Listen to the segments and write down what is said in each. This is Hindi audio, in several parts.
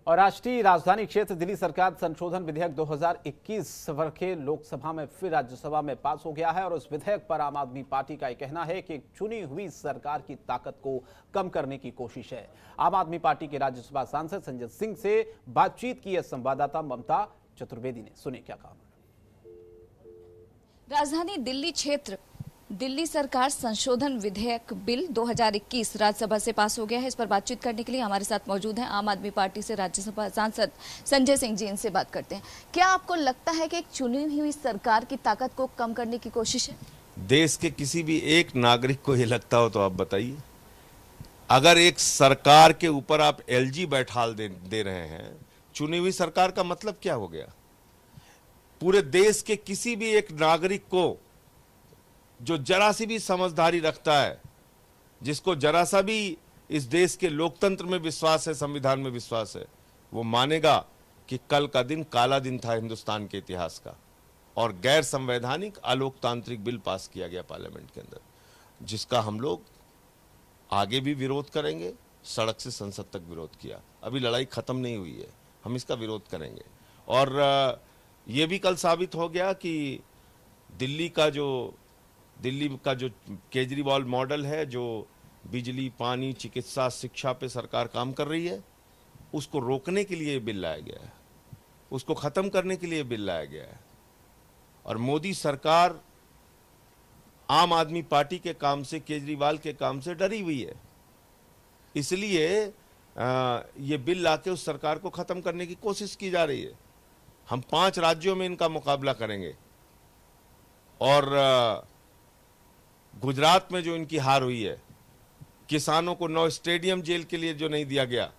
और राष्ट्रीय राजधानी क्षेत्र दिल्ली सरकार संशोधन विधेयक 2021 वर्ष के लोकसभा में फिर राज्यसभा में पास हो गया है और उस विधेयक पर आम आदमी पार्टी का कहना है कि चुनी हुई सरकार की ताकत को कम करने की कोशिश है। आम आदमी पार्टी के राज्यसभा सांसद संजय सिंह से बातचीत की संवाददाता ममता चतुर्वेदी ने, सुने क्या कहा। राजधानी दिल्ली क्षेत्र दिल्ली सरकार संशोधन विधेयक बिल 2021 राज्यसभा से पास हो गया है। इस पर बातचीत करने के लिए हमारे साथ मौजूद हैं आम आदमी पार्टी से राज्यसभा सांसद संजय सिंह जी। इनसे बात करते हैं। क्या आपको लगता है कि एक चुनी हुई सरकार की ताकत को कम करने की कोशिश है? देश के किसी भी एक नागरिक को ये लगता हो तो आप बताइए। अगर एक सरकार के ऊपर आप एलजी बैठाल दे रहे हैं, चुनी हुई सरकार का मतलब क्या हो गया? पूरे देश के किसी भी एक नागरिक को जो जरा सी भी समझदारी रखता है, जिसको जरा सा भी इस देश के लोकतंत्र में विश्वास है, संविधान में विश्वास है, वो मानेगा कि कल का दिन काला दिन था हिंदुस्तान के इतिहास का और गैर संवैधानिक अलोकतांत्रिक बिल पास किया गया पार्लियामेंट के अंदर, जिसका हम लोग आगे भी विरोध करेंगे। सड़क से संसद तक विरोध किया, अभी लड़ाई खत्म नहीं हुई है, हम इसका विरोध करेंगे। और ये भी कल साबित हो गया कि दिल्ली का जो केजरीवाल मॉडल है, जो बिजली, पानी, चिकित्सा, शिक्षा पे सरकार काम कर रही है, उसको रोकने के लिए बिल लाया गया है, उसको खत्म करने के लिए बिल लाया गया है। और मोदी सरकार आम आदमी पार्टी के काम से, केजरीवाल के काम से डरी हुई है, इसलिए ये बिल लाके उस सरकार को खत्म करने की कोशिश की जा रही है। हम 5 राज्यों में इनका मुकाबला करेंगे और गुजरात में जो इनकी हार हुई है, किसानों को 9 स्टेडियम जेल के लिए जो नहीं दिया गया,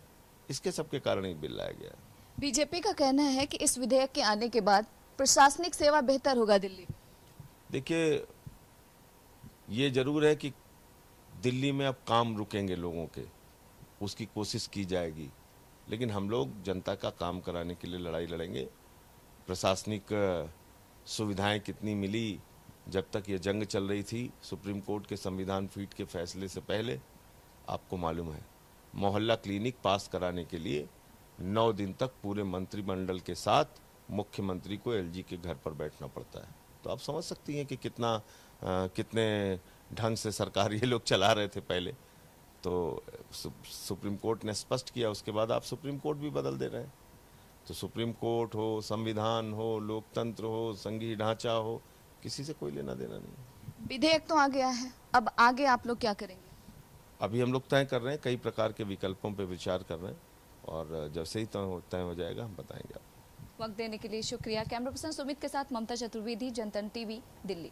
इसके सबके कारण ही बिल लाया गया। बीजेपी का कहना है कि इस विधेयक के आने के बाद प्रशासनिक सेवा बेहतर होगा दिल्ली। देखिए, ये जरूर है कि दिल्ली में अब काम रुकेंगे लोगों के, उसकी कोशिश की जाएगी, लेकिन हम लोग जनता का काम कराने के लिए लड़ाई लड़ेंगे। प्रशासनिक सुविधाएं कितनी मिली जब तक ये जंग चल रही थी सुप्रीम कोर्ट के संविधान पीठ के फैसले से पहले, आपको मालूम है, मोहल्ला क्लिनिक पास कराने के लिए 9 दिन तक पूरे मंत्रिमंडल के साथ मुख्यमंत्री को एलजी के घर पर बैठना पड़ता है। तो आप समझ सकती हैं कि कितने ढंग से सरकार ये लोग चला रहे थे पहले। तो सुप्रीम कोर्ट ने स्पष्ट किया, उसके बाद आप सुप्रीम कोर्ट भी बदल दे रहे हैं। तो सुप्रीम कोर्ट हो, संविधान हो, लोकतंत्र हो, संघीय ढांचा हो, किसी से कोई लेना देना नहीं। विधेयक तो आ गया है, अब आगे आप लोग क्या करेंगे? अभी हम लोग तय कर रहे हैं, कई प्रकार के विकल्पों पे विचार कर रहे हैं और जब से ही तय हो जाएगा हम बताएंगे आपको। वक्त देने के लिए शुक्रिया। कैमरा पर्सन सुमित के साथ ममता चतुर्वेदी, जनतंत्र टीवी, दिल्ली।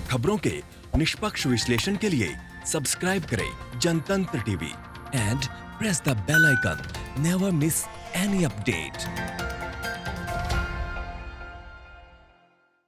खबरों के निष्पक्ष विश्लेषण के लिए सब्सक्राइब करें Jantantra TV and press the bell icon. Never miss any update.